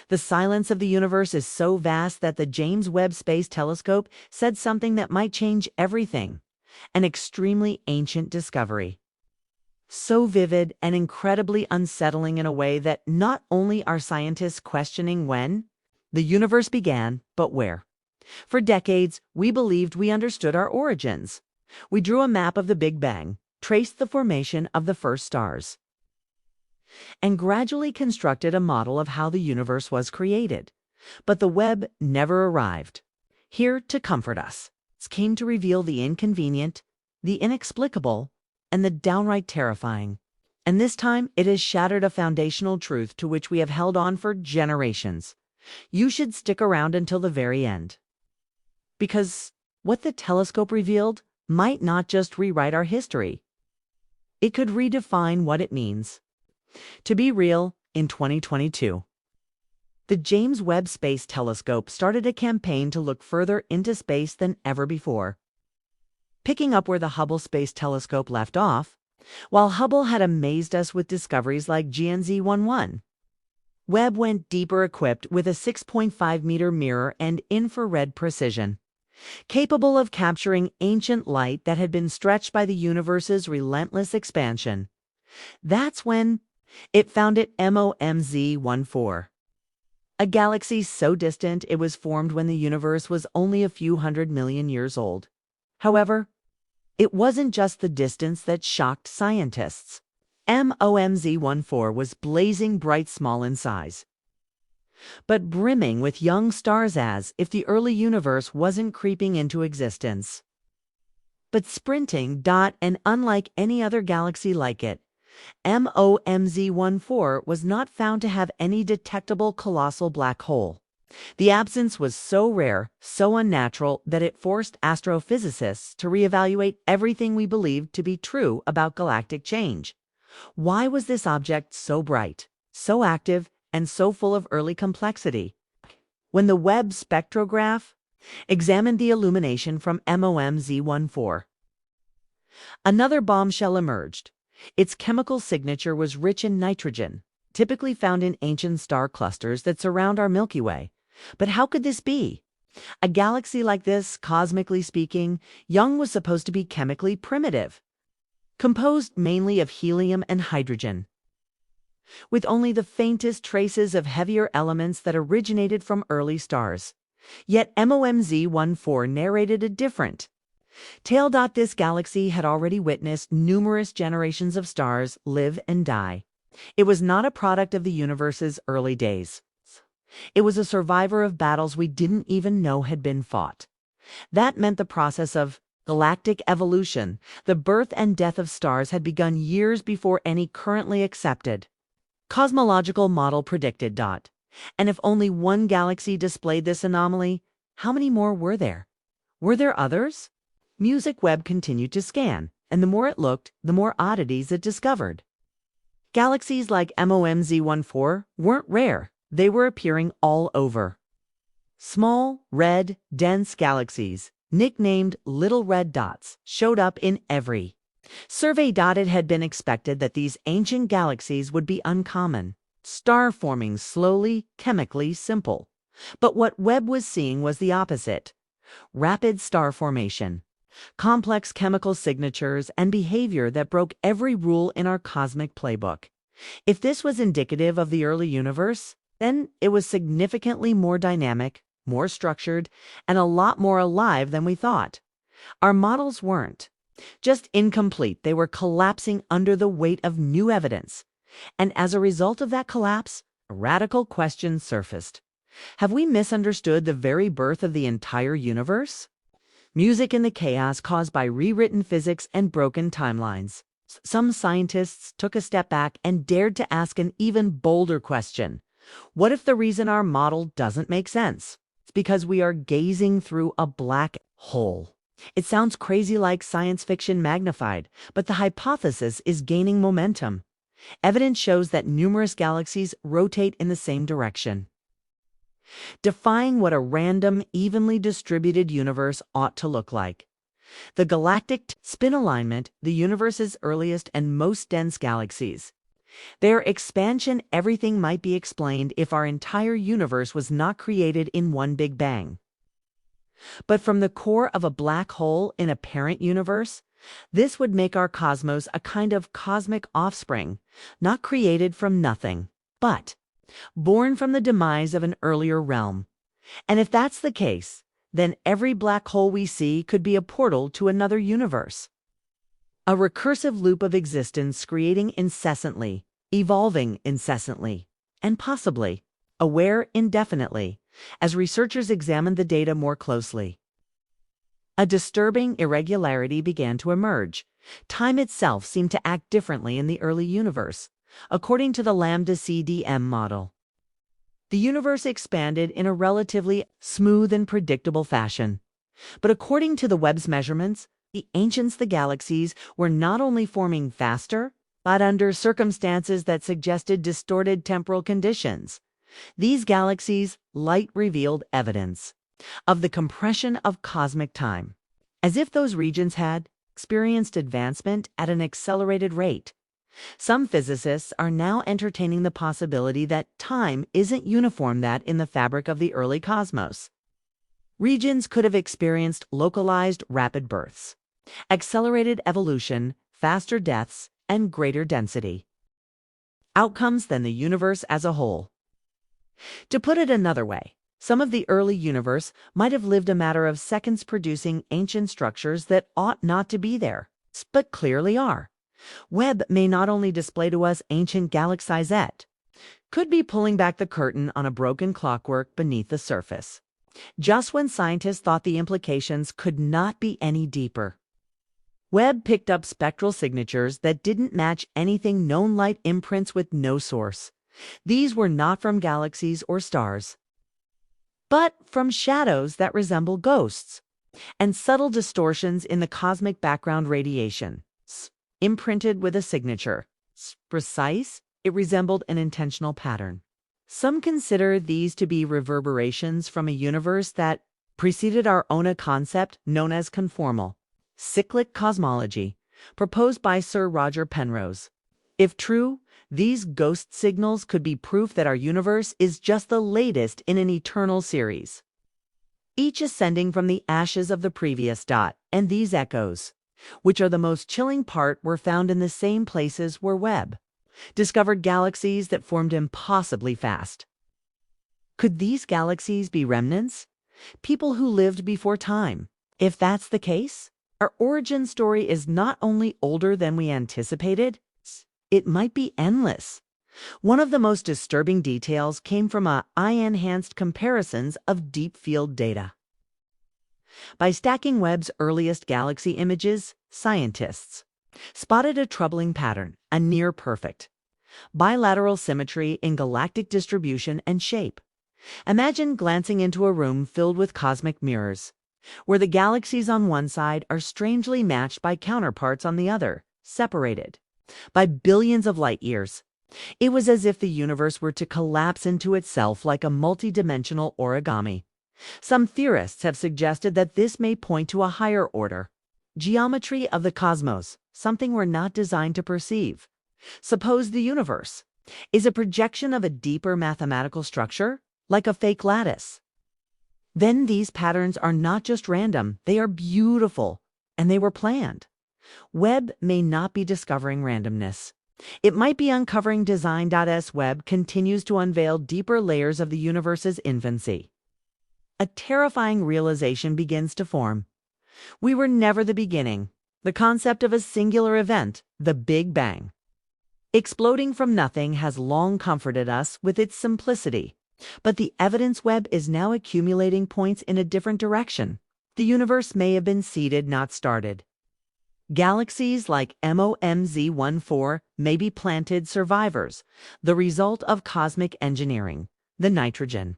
The silence of the universe is so vast that the James Webb Space Telescope said something that might change everything. An extremely ancient discovery. So vivid and incredibly unsettling in a way that not only are scientists questioning when the universe began, but where. For decades, we believed we understood our origins. We drew a map of the Big Bang, traced the formation of the first stars, and gradually constructed a model of how the universe was created. But the Webb never arrived. Here to comfort us, it came to reveal the inconvenient, the inexplicable, and the downright terrifying. And this time, it has shattered a foundational truth to which we have held on for generations. You should stick around until the very end. Because what the telescope revealed might not just rewrite our history. It could redefine what it means to be real in 2022. The James Webb Space Telescope started a campaign to look further into space than ever before. Picking up where the Hubble Space Telescope left off, while Hubble had amazed us with discoveries like GNZ11, Webb went deeper, equipped with a 6.5-meter mirror and infrared precision, capable of capturing ancient light that had been stretched by the universe's relentless expansion. That's when it found MOMZ14, a galaxy so distant it was formed when the universe was only a few 100 million years old. However, it wasn't just the distance that shocked scientists. MOMZ14 was blazing bright small in size, but brimming with young stars, as if the early universe wasn't creeping into existence, but sprinting. And unlike any other galaxy like it, MOMZ14 was not found to have any detectable colossal black hole. The absence was so rare, so unnatural, that it forced astrophysicists to reevaluate everything we believed to be true about galactic change. Why was this object so bright, so active, and so full of early complexity? When the Webb spectrograph examined the illumination from MOMZ14, another bombshell emerged. Its chemical signature was rich in nitrogen, typically found in ancient star clusters that surround our Milky Way. But how could this be? A galaxy like this, cosmically speaking, young, was supposed to be chemically primitive, composed mainly of helium and hydrogen, with only the faintest traces of heavier elements that originated from early stars. Yet MOMZ14 narrated a different tale. This galaxy had already witnessed numerous generations of stars live and die. It was not a product of the universe's early days. It was a survivor of battles we didn't even know had been fought. That meant the process of galactic evolution, the birth and death of stars, had begun years before any currently accepted cosmological model predicted. And if only one galaxy displayed this anomaly, how many more were there? Were there others? Webb continued to scan, and the more it looked, the more oddities it discovered. Galaxies like MOMZ14 weren't rare. They were appearing all over. Small, red, dense galaxies, nicknamed little red dots, showed up in every survey. It had been expected that these ancient galaxies would be uncommon, star forming slowly, chemically simple. But what Webb was seeing was the opposite: rapid star formation, complex chemical signatures, and behavior that broke every rule in our cosmic playbook. If this was indicative of the early universe, then it was significantly more dynamic, more structured, and a lot more alive than we thought. Our models weren't just incomplete, they were collapsing under the weight of new evidence. And as a result of that collapse, a radical question surfaced. Have we misunderstood the very birth of the entire universe? Music in the chaos caused by rewritten physics and broken timelines. Some scientists took a step back and dared to ask an even bolder question. What if the reason our model doesn't make sense is because we are gazing through a black hole? It sounds crazy, like science fiction magnified, but the hypothesis is gaining momentum. Evidence shows that numerous galaxies rotate in the same direction, defying what a random, evenly distributed universe ought to look like. The galactic spin alignment, the universe's earliest and most dense galaxies, Their expansion, everything might be explained if our entire universe was not created in one big bang. But from the core of a black hole in a parent universe, this would make our cosmos a kind of cosmic offspring, not created from nothing, but born from the demise of an earlier realm. And if that's the case, then every black hole we see could be a portal to another universe. A recursive loop of existence creating incessantly, evolving incessantly, and possibly aware indefinitely, as researchers examined the data more closely. A disturbing irregularity began to emerge. Time itself seemed to act differently in the early universe, according to the lambda CDM model. The universe expanded in a relatively smooth and predictable fashion. But according to the Webb's measurements, the ancients, the galaxies, were not only forming faster, but under circumstances that suggested distorted temporal conditions. These galaxies, light revealed evidence of the compression of cosmic time, as if those regions had experienced advancement at an accelerated rate. Some physicists are now entertaining the possibility that time isn't uniform, that in the fabric of the early cosmos, regions could have experienced localized rapid births, accelerated evolution, faster deaths, and greater density outcomes than the universe as a whole. To put it another way, some of the early universe might have lived a matter of seconds, producing ancient structures that ought not to be there, but clearly are. Webb may not only display to us ancient galaxies, it could be pulling back the curtain on a broken clockwork beneath the surface, just when scientists thought the implications could not be any deeper. Webb picked up spectral signatures that didn't match anything known, light imprints with no source. These were not from galaxies or stars, but from shadows that resemble ghosts, and subtle distortions in the cosmic background radiation, imprinted with a signature. Precise, it resembled an intentional pattern. Some consider these to be reverberations from a universe that preceded our own, a concept known as conformal, cyclic cosmology, proposed by Sir Roger Penrose. If true, these ghost signals could be proof that our universe is just the latest in an eternal series, each ascending from the ashes of the previous. And these echoes, which are the most chilling part, were found in the same places where Webb discovered galaxies that formed impossibly fast. Could these galaxies be remnants? People who lived before time? If that's the case, our origin story is not only older than we anticipated, it might be endless. One of the most disturbing details came from eye-enhanced comparisons of deep field data. By stacking Webb's earliest galaxy images, scientists spotted a troubling pattern, a near-perfect bilateral symmetry in galactic distribution and shape. Imagine glancing into a room filled with cosmic mirrors, where the galaxies on one side are strangely matched by counterparts on the other, separated by billions of light years. It was as if the universe were to collapse into itself like a multidimensional origami. Some theorists have suggested that this may point to a higher order geometry of the cosmos, something we're not designed to perceive. Suppose the universe is a projection of a deeper mathematical structure, like a fake lattice. Then these patterns are not just random, they are beautiful, and they were planned. Webb may not be discovering randomness. It might be uncovering design. As Webb continues to unveil deeper layers of the universe's infancy, a terrifying realization begins to form. We were never the beginning. The concept of a singular event, the Big Bang, exploding from nothing, has long comforted us with its simplicity. But the evidence Webb is now accumulating points in a different direction. The universe may have been seeded, not started. Galaxies like MOMZ14 may be planted survivors, the result of cosmic engineering. The nitrogen,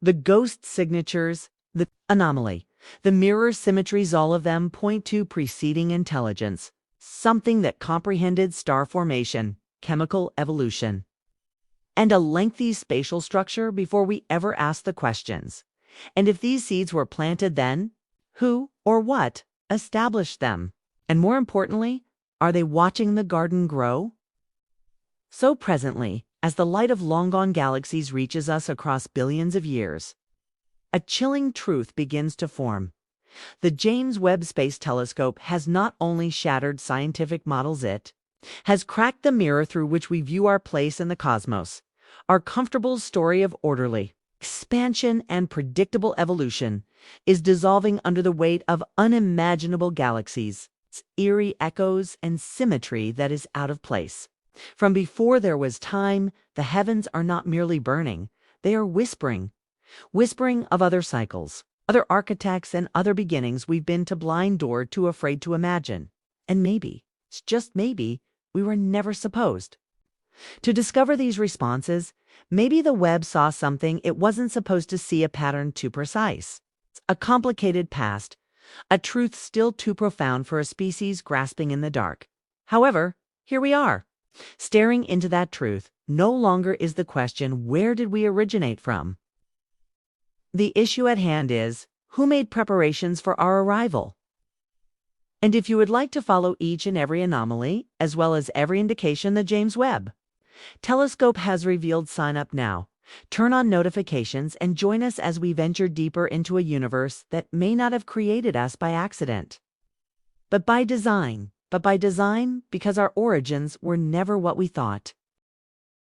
the ghost signatures, the anomaly, the mirror symmetries, all of them point to preceding intelligence, something that comprehended star formation, chemical evolution, and a lengthy spatial structure before we ever asked the questions. And if these seeds were planted, then who or what established them? And more importantly, are they watching the garden grow? so presently, as the light of long-gone galaxies reaches us across billions of years, a chilling truth begins to form. The James Webb Space Telescope has not only shattered scientific models, it has cracked the mirror through which we view our place in the cosmos. Our comfortable story of orderly expansion and predictable evolution is dissolving under the weight of unimaginable galaxies, its eerie echoes and symmetry that is out of place. From before there was time, the heavens are not merely burning, they are whispering of other cycles, other architects, and other beginnings we've been too blind or too afraid to imagine. And maybe, it's just maybe, we were never supposed. To discover these responses, maybe the Webb saw something it wasn't supposed to see, a pattern too precise, a complicated past, a truth still too profound for a species grasping in the dark. However, here we are. Staring into that truth, no longer is the question, where did we originate from? The issue at hand is, who made preparations for our arrival? And if you would like to follow each and every anomaly, as well as every indication the James Webb Telescope has revealed, sign up now. Turn on notifications and join us as we venture deeper into a universe that may not have created us by accident, but by design because our origins were never what we thought.